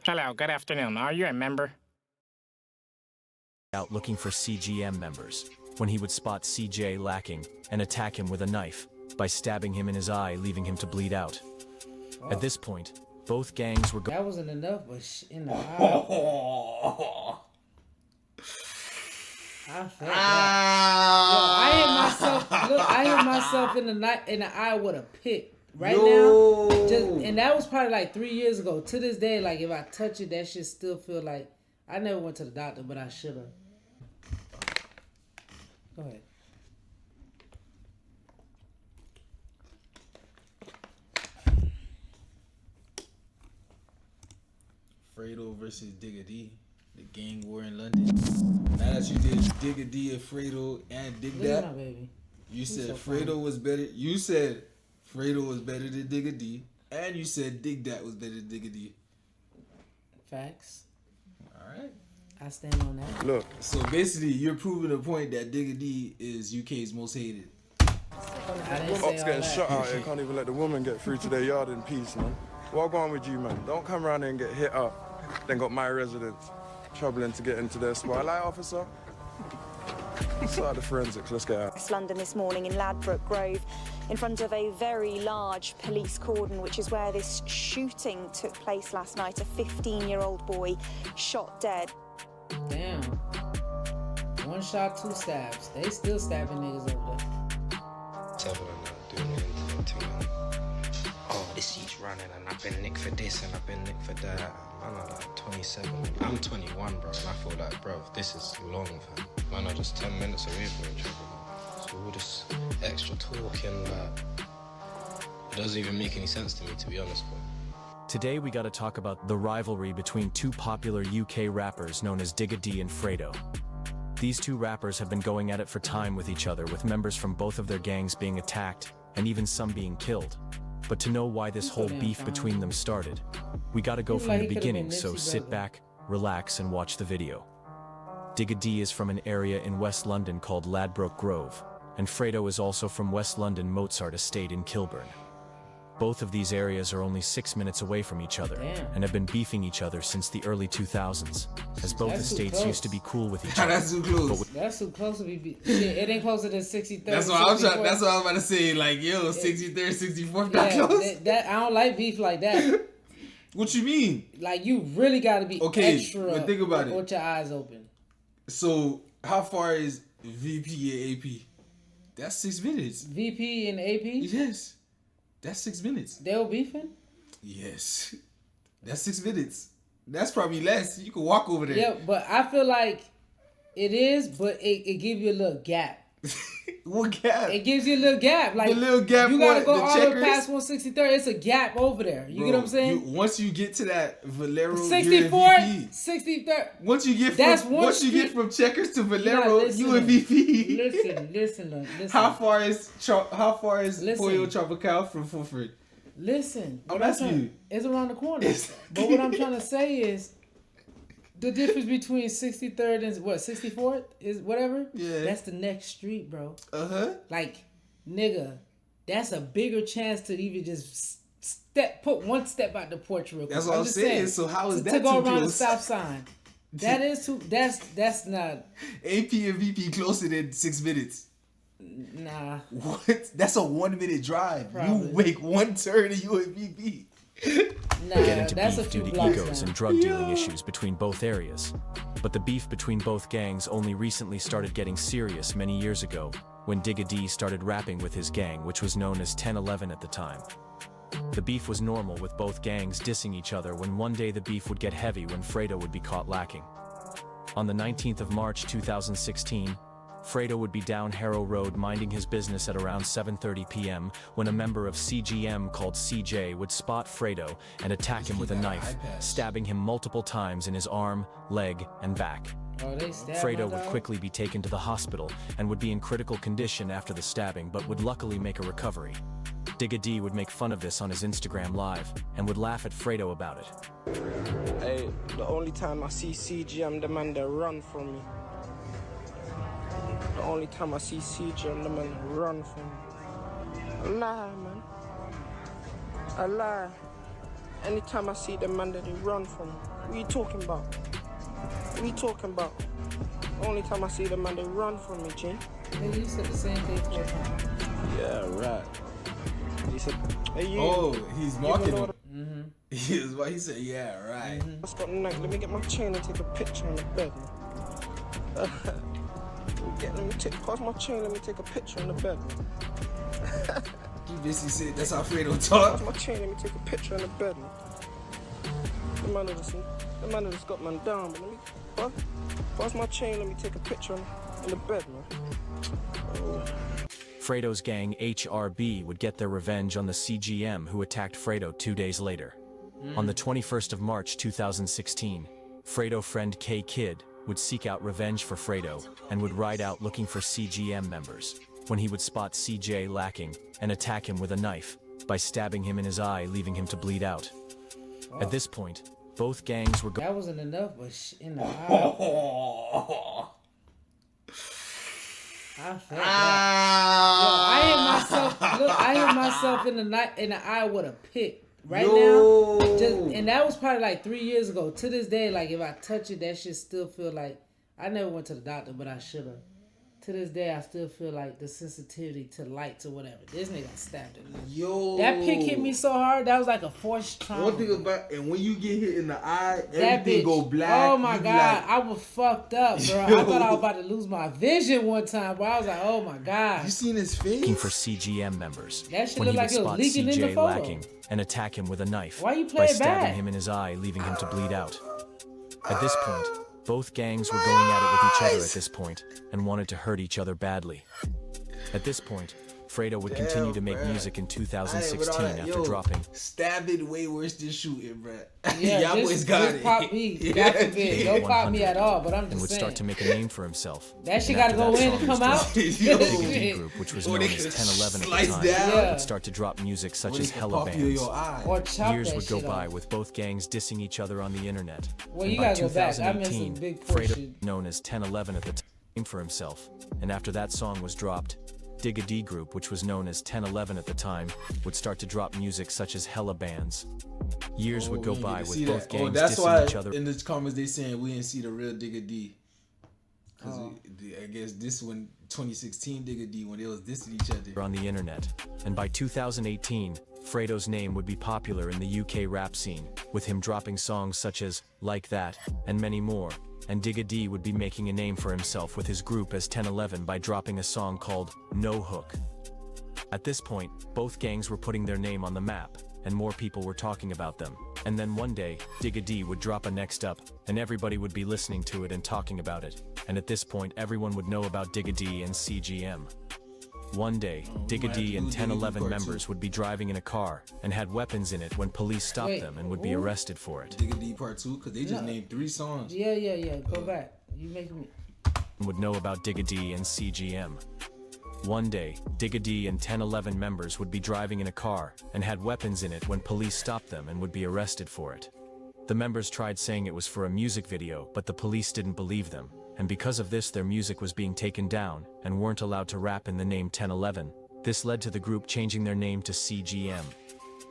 Hello, good afternoon. Are you a member? Out looking for CGM members, when he would spot CJ lacking and attack him with a knife by stabbing him in his eye, leaving him to bleed out. Oh. At this point, both gangs were That wasn't enough, but in the eye. I felt that. Yo, I hit myself. Look, I hit myself in the eye with a pick right now. And that was probably like 3 years ago. To this day, like if I touch it, that shit still feel like. I never went to the doctor, but I should have. Go ahead. Fredo versus Digga D, the gang war in London. Now that you did Digga D and Fredo and Digga, baby. You said so Fredo was better. You said Fredo was better than Digga D, and you said Dig Dat was better than Digga D. Facts. All right. I stand on that. Look, so basically, you're proving the point that Digga D is UK's most hated. Ops getting shot out here, can't even let the woman get through to their yard in peace, man. What going on with you, man? Don't come around here and get hit up, then got my residents troubling to get into their spotlight, officer. Start the forensics, let's get out. West London this morning in Ladbroke Grove, in front of a very large police cordon, which is where this shooting took place last night. A 15-year-old boy shot dead. Damn. 1 shot, 2 stabs. They still stabbing niggas over there. 7 and doing anything. Oh, this seat's running and I've been nicked for this and I've been nicked for that. Man, I'm like 27. I'm 21, bro, and I feel like, bro, this is long, fam. Man, I'm just 10 minutes away from each other. So all this extra talking, it doesn't even make any sense to me, to be honest, bro. Today we gotta talk about the rivalry between 2 popular UK rappers known as Digga D and Fredo. These 2 rappers have been going at it for time with each other, with members from both of their gangs being attacked and even some being killed. But to know why this whole beef between them started, we gotta go from the beginning, so sit back, relax and watch the video. Digga D is from an area in West London called Ladbroke Grove, and Fredo is also from West London Mozart Estate in Kilburn. Both of these areas are only 6 minutes away from each other and have been beefing each other since the early 2000s, as both estates used to be cool with each other. That's too close. That's too close to be. Shit, it ain't closer than 63rd. That's what I was about to say. Like, yo, 63rd, 64th, not close. That I don't like beef like that. What you mean? Like, you really got to be extra. But think about it. With your eyes open. So, how far is VP and AP? That's 6 minutes. VP and AP? Yes. That's 6 minutes. They were beefing? Yes. That's 6 minutes. That's probably less. You can walk over there. Yeah, but I feel like it is, but it gives you a little gap. What gap? It gives you a little gap. Like, the little gap. You gotta go all the way past 163rd. It's a gap over there. You get what I'm saying? Once you get to that Valero, 64th, 63rd. Once you get from Checkers to Valero, you a VP. Listen. How far is Pollo Tropical from Fulford? Listen. I'm asking you. It's around the corner. But what I'm trying to say is, the difference between 63rd and 64th is whatever. Yeah. That's the next street, bro. Like, nigga, that's a bigger chance to even just put one step out the porch real quick. That's what I'm saying. So how is that too close? To go around the stop sign. That is too. That's not. AP and VP closer than 6 minutes. Nah. What? That's a 1 minute drive. Probably. You make one turn and you a VP. Get into beef due to egos and drug dealing issues between both areas. But the beef between both gangs only recently started getting serious many years ago, when Digga D started rapping with his gang, which was known as 1011 at the time. The beef was normal, with both gangs dissing each other, when one day the beef would get heavy when Fredo would be caught lacking. On the 19th of March 2016, Fredo would be down Harrow Road minding his business at around 7:30 p.m. when a member of CGM called CJ would spot Fredo and attack him with a knife, stabbing him multiple times in his arm, leg, and back. Fredo would quickly be taken to the hospital and would be in critical condition after the stabbing, but would luckily make a recovery. Digga D would make fun of this on his Instagram Live and would laugh at Fredo about it. Hey, the only time I see CGM, the man that run from me. The only time I see CGM, the man run from me. I lie, man. I lie. Anytime I see them, man, they run from me. What are you talking about? What are you talking about? Only time I see them, man, they run from me, G. Nigga, you said the same thing 4 times. Yeah, right. He said, hey, you. Oh, he's mocking him. Mm-hmm. He said, yeah, right. Let's go tonight. Let me get my chain and take a picture on the bed, man. Pass my chain, let me take a picture on the bed, man. He basically said, that's how Fredo talk. Pass my chain, let me take a picture on the bed, man. The man just got man down, but let me pass my chain, let me take a picture on the bed, man. Oh. Fredo's gang HRB would get their revenge on the CGM who attacked Fredo 2 days later. On the 21st of March 2016, Fredo friend K Kid would seek out revenge for Fredo and would ride out looking for CGM members, when he would spot CJ lacking and attack him with a knife by stabbing him in his eye, leaving him to bleed out. At this point, both gangs were That wasn't enough, but in the eye. I felt that. Yo, I hit myself in the eye with a pick. Right now, and that was probably like 3 years ago. To this day, like if I touch it, that shit still feel like I never went to the doctor, but I should have. To this day, I still feel like the sensitivity to lights or whatever. This nigga stabbed it. Yo, that pick hit me so hard. That was like a forced trauma. One thing about, and when you get hit in the eye, that everything bitch, go black. Oh my god, I was fucked up, bro. I thought I was about to lose my vision one time, bro. I was like, oh my god. You seen his face? looking for CGM members. That shit when look he like would it was spot leaking in the CJ photo. lacking and attack him with a knife Why you play by it stabbing back? him in his eye, leaving him to bleed out. At this point, both gangs were going at it with each other at this point and wanted to hurt each other badly. At this point, Fredo would continue to make music in 2016 after dropping. Stabbing way worse than shooting, bro. Yeah, y'all boys got it. Pop me. God forbid. Don't pop me at all, but I'm just and would saying. start to make a name for himself. That shit And gotta after go that in and song come was out. dropped, Digga D Group, which was known as 1011 at the time, Yeah. would start to drop music such as Hella Bands. Or chop Years that would go shit by off. with both gangs dissing each other on the internet. Well, And you by gotta go back. I missed a 2018, big Fredo, portion. known as 1011 at the time, for himself. And after that song was dropped, Digga D Group, which was known as 1011 at the time, would start to drop music such as Hella Bands. Years would go by with both gangs that's dissing why each other. in the comments they saying we didn't see the real Digga D. Because I guess this one, 2016 Digga D, when they was dissing each other. On the internet. And by 2018, Fredo's name would be popular in the UK rap scene, with him dropping songs such as Like That, and many more. And Digga D would be making a name for himself with his group as 1011 by dropping a song called No Hook. At this point, both gangs were putting their name on the map, and more people were talking about them. And then one day, Digga D would drop a Next Up, and everybody would be listening to it and talking about it. And at this point, everyone would know about Digga D and CGM. One day, Digga D and 1011 members would be driving in a car and had weapons in it when police stopped them and would be arrested for it. Digga D Part 2, because they just named 3 songs. Yeah. Go back. You making me. Would know about Digga D and CGM. One day, Digga D and 1011 members would be driving in a car and had weapons in it when police stopped them and would be arrested for it. The members tried saying it was for a music video, but the police didn't believe them, and because of this their music was being taken down and weren't allowed to rap in the name 1011. This led to the group changing their name to CGM.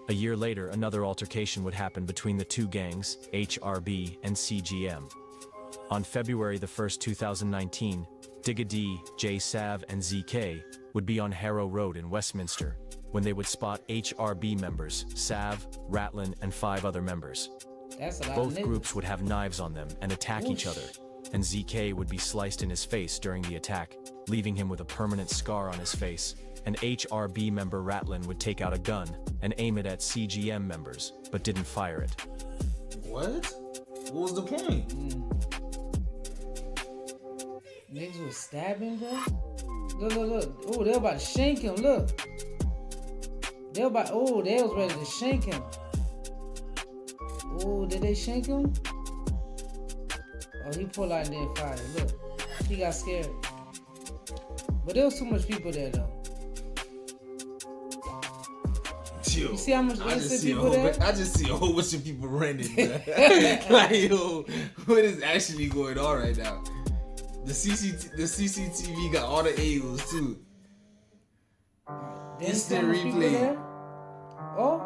A year later, another altercation would happen between the two gangs, HRB and CGM. On February the 1st, 2019, Digga D, J Sav and ZK would be on Harrow Road in Westminster when they would spot HRB members, Sav, Ratlin and 5 other members. That's a lot Both of groups would have knives on them and attack each other, and ZK would be sliced in his face during the attack, leaving him with a permanent scar on his face. An HRB member Ratlin would take out a gun and aim it at CGM members, but didn't fire it. What? What was the point? Niggas was stabbing, bro. Look. Oh, they about to shank him. Look. They was ready to shank him. Oh, did they shank him? Oh, he pulled out and then fired. Look, he got scared. But there was too much people there, though. Yo, you see how much innocent people there? I just see a whole bunch of people running, bro. Like, yo, what is actually going on right now? The CCTV got all the angles, too. Instant replay. Oh?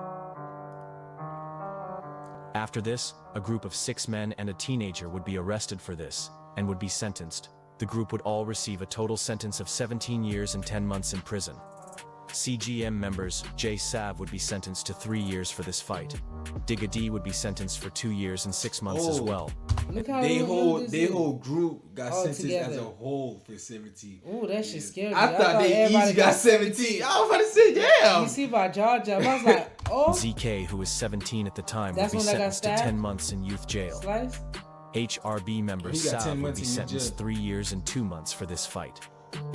After this, a group of 6 men and a teenager would be arrested for this, and would be sentenced. The group would all receive a total sentence of 17 years and 10 months in prison. CGM members Jay Sav would be sentenced to 3 years for this fight. Digga D would be sentenced for 2 years and 6 months as well. Look how they whole group got sentenced together as a whole for 17. Ooh, that shit scared me. I thought they each got 17. I was about to say, damn. You see my jaw jump. I was like, oh. ZK, who was 17 at the time, would be sentenced to 10 months in youth jail. Slice? HRB member Sav would be sentenced 3 years and 2 months for this fight.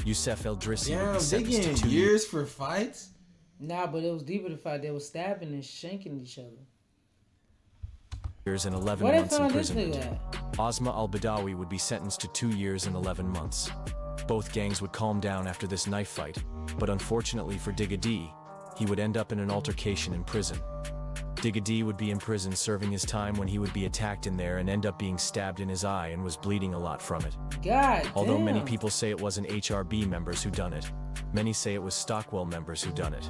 Yusef El Drissi would be sentenced to 2 years for fights? Nah, but it was deeper the fight. They were stabbing and shanking each other. Years and 11 months imprisonment. Ozma Al-Badawi would be sentenced to 2 years and 11 months. Both gangs would calm down after this knife fight, but unfortunately for Digga D, he would end up in an altercation in prison. Digga D would be in prison serving his time when he would be attacked in there and end up being stabbed in his eye and was bleeding a lot from it. Although many people say it wasn't HRB members who done it, many say it was Stockwell members who done it.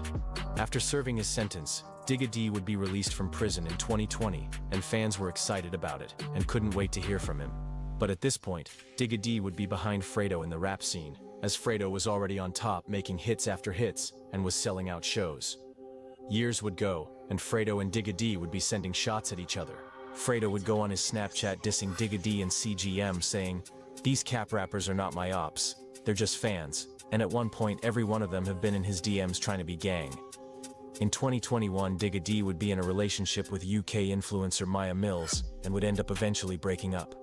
After serving his sentence, Digga D would be released from prison in 2020, and fans were excited about it and couldn't wait to hear from him. But at this point, Digga D would be behind Fredo in the rap scene, as Fredo was already on top making hits after hits and was selling out shows. Years would go, and Fredo and Digga D would be sending shots at each other. Fredo would go on his Snapchat dissing Digga D and CGM saying, "These cap rappers are not my ops, they're just fans," and at one point every one of them have been in his DMs trying to be gang. In 2021, Digga D would be in a relationship with UK influencer Maya Mills and would end up eventually breaking up.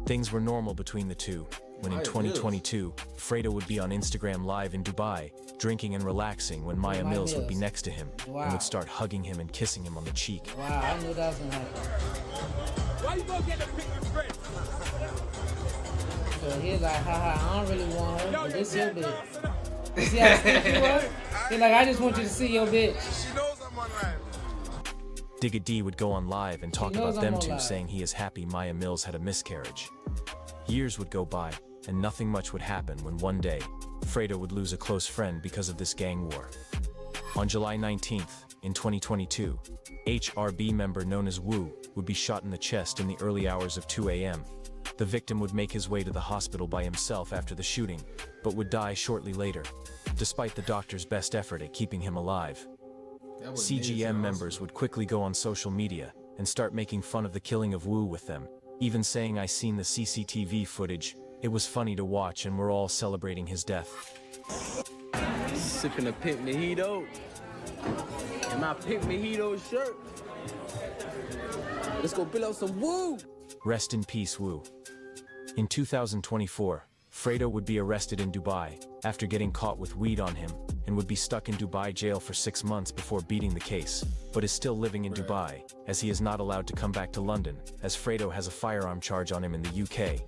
Things were normal between the two, when in 2022, Fredo would be on Instagram Live in Dubai, drinking and relaxing when Maya Mills would be next to him and would start hugging him and kissing him on the cheek. Wow, I knew that was gonna happen. Why you gonna get a pick your friend? So he's like, haha, I don't really want her, but this your bitch. You see how sneaky he was? He's like, I just want you to see your bitch. She knows I'm on live. Digga D would go on live and talk about them two, saying he is happy Maya Mills had a miscarriage. Years would go by, and nothing much would happen when one day, Fredo would lose a close friend because of this gang war. On July 19th, in 2022, HRB member known as Wu would be shot in the chest in the early hours of 2 a.m. The victim would make his way to the hospital by himself after the shooting, but would die shortly later, despite the doctor's best effort at keeping him alive. CGM members would quickly go on social media and start making fun of the killing of Wu with them, even saying, "I seen the CCTV footage, it was funny to watch and we're all celebrating his death." Sipping a Pimp Mojito. And my Pimp Mojito shirt. Let's go build up some Wu. Rest in peace, Wu. In 2024, Fredo would be arrested in Dubai after getting caught with weed on him and would be stuck in Dubai jail for 6 months before beating the case, but is still living in Dubai as he is not allowed to come back to London as Fredo has a firearm charge on him in the UK.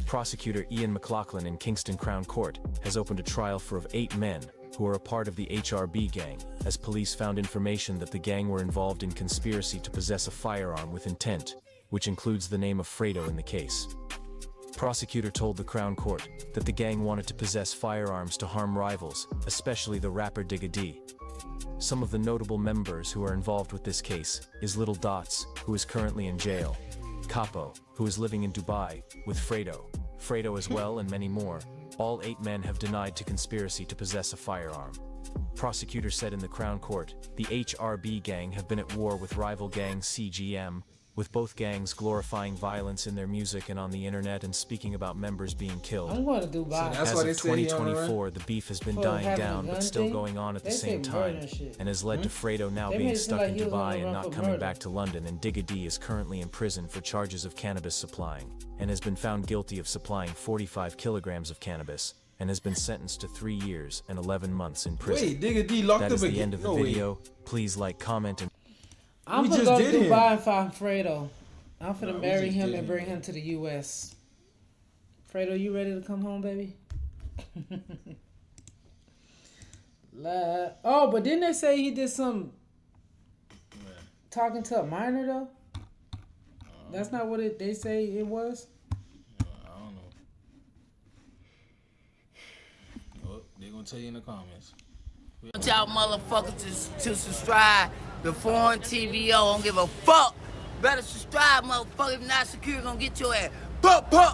Prosecutor Ian McLaughlin in Kingston Crown Court has opened a trial for 8 men who are a part of the HRB gang, as police found information that the gang were involved in conspiracy to possess a firearm with intent, which includes the name of Fredo in the case. Prosecutor told the Crown Court that the gang wanted to possess firearms to harm rivals, especially the rapper Digga D. Some of the notable members who are involved with this case is Little Dots, who is currently in jail, Capo, who is living in Dubai, with Fredo as well, and many more. All 8 men have denied to conspiracy to possess a firearm. Prosecutor said in the Crown Court, the HRB gang have been at war with rival gang CGM, with both gangs glorifying violence in their music and on the internet and speaking about members being killed. I'm going to Dubai. As of 2024, the beef has been dying down but still going on at the same time, and has led to Fredo now being stuck in Dubai and not coming back to London, and Digga D is currently in prison for charges of cannabis supplying, and has been found guilty of supplying 45 kilograms of cannabis, and has been sentenced to 3 years and 11 months in prison. Wait, Digga D locked that up is again? the end of the video. Please like, comment, and I'm gonna go to Dubai and find Fredo. I'm finna marry him and bring him to the U.S. Fredo, you ready to come home, baby? Oh, but didn't they say he did some talking to a minor, though? That's not what they say it was? I don't know. Well, they're gonna tell you in the comments. I want y'all motherfuckers to subscribe to ForeignTooBusy. I don't give a fuck Better subscribe, motherfucker. If not, security gonna get your ass. Pop, pop.